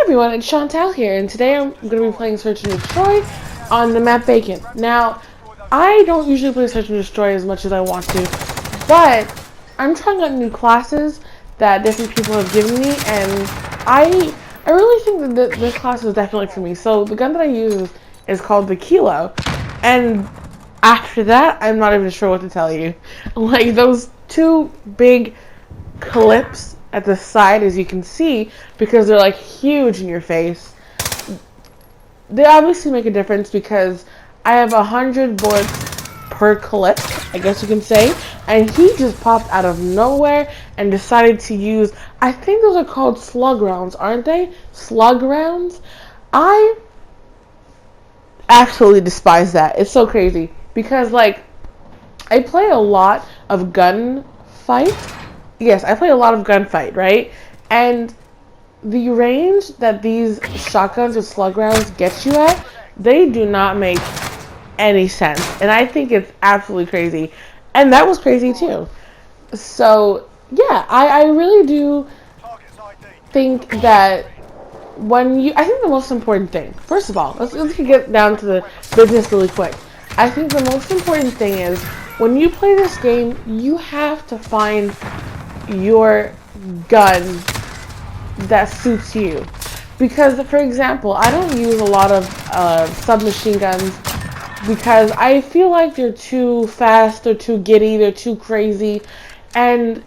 everyone, it's Chantal here, and today I'm going to be playing Search and Destroy on the map Bacon. Now, I don't usually play Search and Destroy as much as I want to, but I'm trying out new classes that different people have given me, and I really think that this class is definitely for me. So the gun that I use is called the Kilo, and after that, I'm not even sure what to tell you. Like, those two big clips at the side, as you can see, because they're like huge in your face, they obviously make a difference because I have 100 bullets per clip, I guess you can say, and he just popped out of nowhere and decided to use, I think those are called slug rounds, aren't they? Slug rounds? I absolutely despise that. It's so crazy because, like, I play a lot of gunfight. Yes, I play a lot of gunfight, right? And the range that these shotguns or slug rounds get you at, they do not make any sense. And I think it's absolutely crazy. And that was crazy too. So, yeah, I really do think that I think the most important thing, first of all, let's get down to the business really quick. I think the most important thing is when you play this game, you have to find your gun that suits you. Because, for example, I don't use a lot of submachine guns because I feel like they're too fast, they're too giddy, they're too crazy, and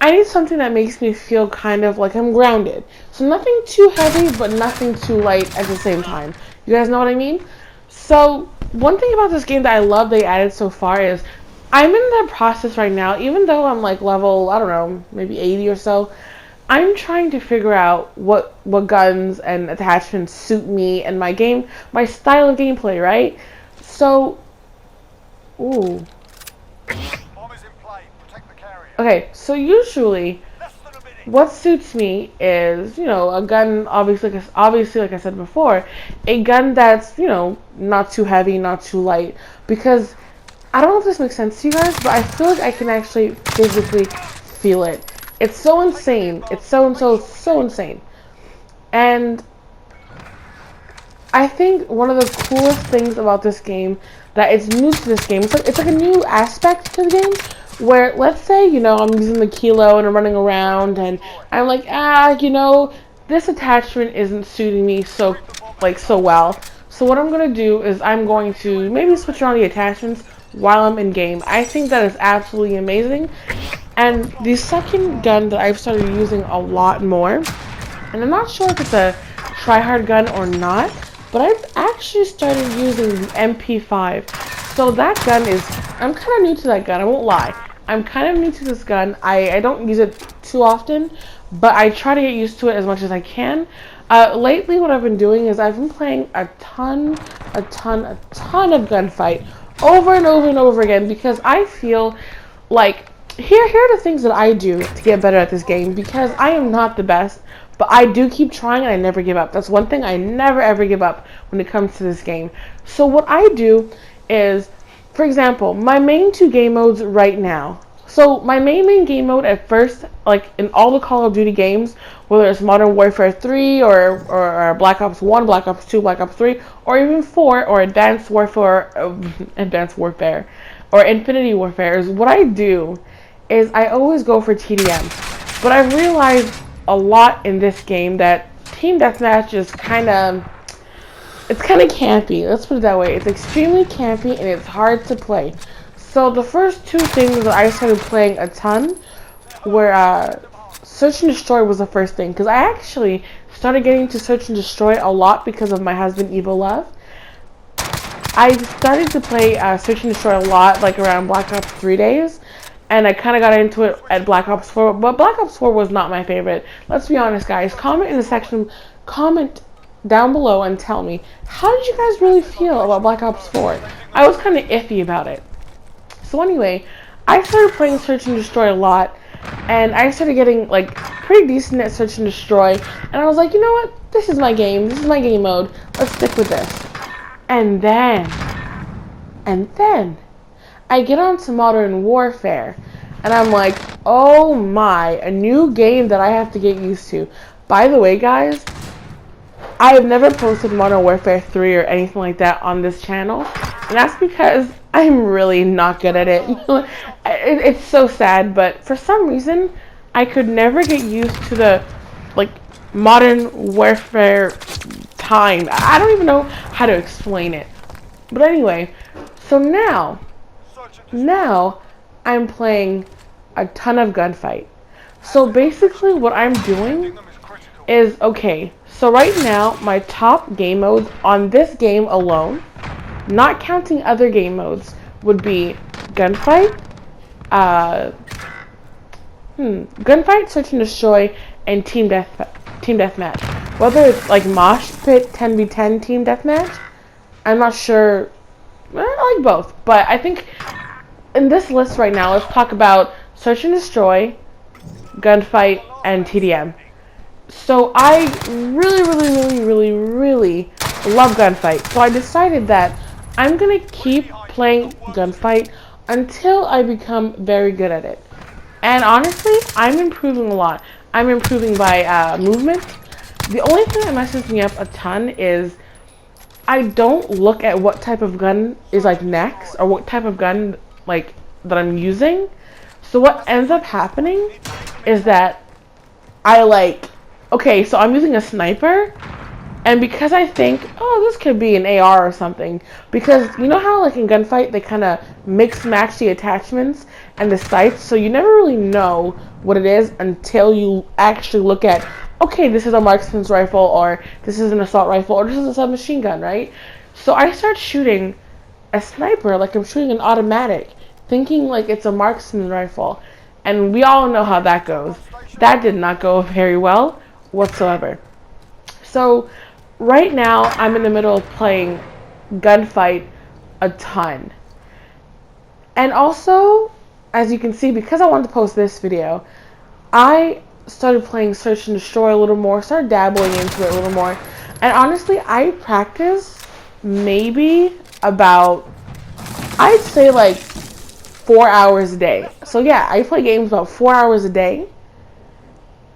I need something that makes me feel kind of like I'm grounded. So nothing too heavy, but nothing too light at the same time. You guys know what I mean? So one thing about this game that I love they added so far is I'm in that process right now, even though I'm like level, I don't know, maybe 80 or so. I'm trying to figure out what guns and attachments suit me and my style of gameplay, right? So, ooh. Okay, so usually what suits me is, a gun, obviously like I said before, a gun that's, not too heavy, not too light, because I don't know if this makes sense to you guys, but I feel like I can actually physically feel it. It's so insane. It's so insane. And I think one of the coolest things about this game that is new to this game, it's like a new aspect to the game, where let's say, I'm using the Kilo and I'm running around and I'm like, this attachment isn't suiting me so well. So what I'm going to do is I'm going to maybe switch around the attachments while I'm in game. I think that is absolutely amazing. And the second gun that I've started using a lot more, and I'm not sure if it's a tryhard gun or not, but I've actually started using the MP5. So that gun I'm kind of new to that gun, I won't lie. I'm kind of new to this gun. I don't use it too often, but I try to get used to it as much as I can. Lately what I've been doing is I've been playing a ton of gunfight over and over and over again because I feel like here are the things that I do to get better at this game because I am not the best, but I do keep trying and I never give up. That's one thing, I never ever give up when it comes to this game. So what I do is, for example, my main two game modes right now. So my main game mode at first, like in all the Call of Duty games, whether it's Modern Warfare 3 or Black Ops 1, Black Ops 2, Black Ops 3, or even 4, or Advanced Warfare, or Infinity Warfare, is what I do is I always go for TDM. But I've realized a lot in this game that Team Deathmatch is it's kind of campy. Let's put it that way. It's extremely campy and it's hard to play. So the first two things that I started playing a ton were Search and Destroy was the first thing. Because I actually started getting to Search and Destroy a lot because of my husband Evil Love. I started to play Search and Destroy a lot, like around Black Ops 3 days. And I kind of got into it at Black Ops 4. But Black Ops 4 was not my favorite. Let's be honest, guys. Comment down below and tell me, how did you guys really feel about Black Ops 4? I was kind of iffy about it. So anyway, I started playing Search and Destroy a lot, and I started getting like pretty decent at Search and Destroy, and I was like, you know what, this is my game mode, let's stick with this. And then I get on to Modern Warfare, and I'm like, oh my, a new game that I have to get used to. By the way, guys, I have never posted Modern Warfare 3 or anything like that on this channel, and that's because I'm really not good at it. It's so sad, but for some reason, I could never get used to the, like, Modern Warfare time. I don't even know how to explain it. But anyway, so now I'm playing a ton of gunfight. So basically what I'm doing is, okay, so right now my top game modes on this game alone, not counting other game modes, would be gunfight, gunfight, search and destroy, and team deathmatch. Whether it's like mosh pit 10v10 team deathmatch, I'm not sure. I like both, but I think in this list right now, let's talk about search and destroy, gunfight, and TDM. So I really love gunfight. So I decided that I'm gonna keep playing gunfight until I become very good at it. And honestly, I'm improving a lot. I'm improving by movement. The only thing that messes me up a ton is I don't look at what type of gun is like next, or what type of gun like that I'm using. So what ends up happening is that I like, okay, so I'm using a sniper, and because I think, oh, this could be an AR or something, because you know how like in gunfight they kind of mix match the attachments and the sights, so you never really know what it is until you actually look at, okay, this is a marksman's rifle, or this is an assault rifle, or this is a submachine gun, right? So I start shooting a sniper like I'm shooting an automatic, thinking like it's a marksman's rifle, and we all know how that goes. That did not go very well whatsoever. So right now I'm in the middle of playing gunfight a ton. And also, as you can see, because I wanted to post this video, I started playing search and destroy a little more, started dabbling into it a little more. And honestly, I practice maybe about, I'd say like 4 hours a day. So yeah, I play games about 4 hours a day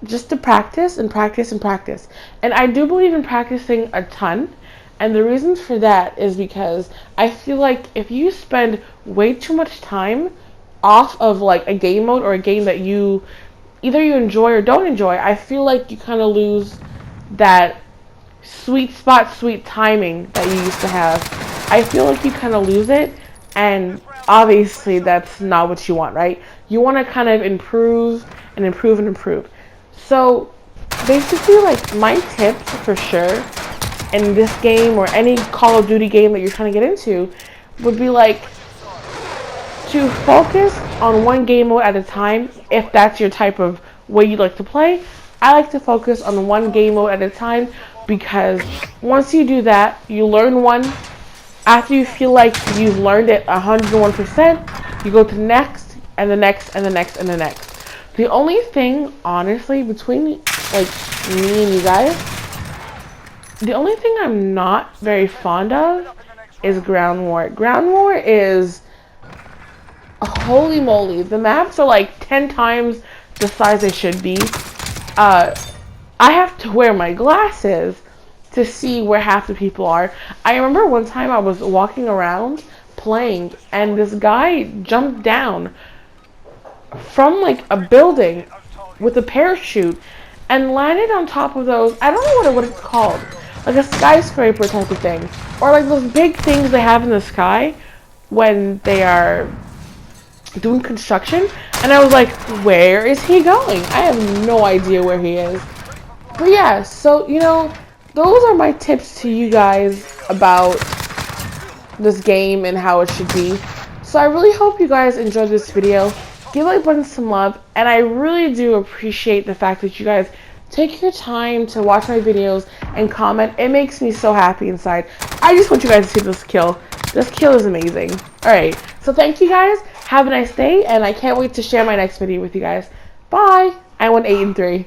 just to practice and practice and practice. And I do believe in practicing a ton. And the reasons for that is because I feel like if you spend way too much time off of like a game mode or a game that you either you enjoy or don't enjoy, I feel like you kind of lose that sweet spot, sweet timing that you used to have. I feel like you kind of lose it, and obviously that's not what you want, right? You want to kind of improve and improve and improve. So basically, like, my tips for sure in this game or any Call of Duty game that you're trying to get into would be like to focus on one game mode at a time if that's your type of way you like to play. I like to focus on one game mode at a time because once you do that, you learn one. After you feel like you've learned it 101%, you go to the next and the next and the next and the next. The only thing, honestly, between like me and you guys, the only thing I'm not very fond of is ground war. Ground war is, holy moly, the maps are like 10 times the size they should be. I have to wear my glasses to see where half the people are. I remember one time I was walking around playing and this guy jumped down from like a building with a parachute and landed on top of those, I don't know what it's called, like a skyscraper type of thing, or like those big things they have in the sky when they are doing construction. And I was like, where is he going? I have no idea where he is. But yeah, so you know, those are my tips to you guys about this game and how it should be. So I really hope you guys enjoyed this video. Give like button some love, and I really do appreciate the fact that you guys take your time to watch my videos and comment. It makes me so happy inside. I just want you guys to see this kill. This kill is amazing. Alright, so thank you guys. Have a nice day, and I can't wait to share my next video with you guys. Bye! I won 8 and 3.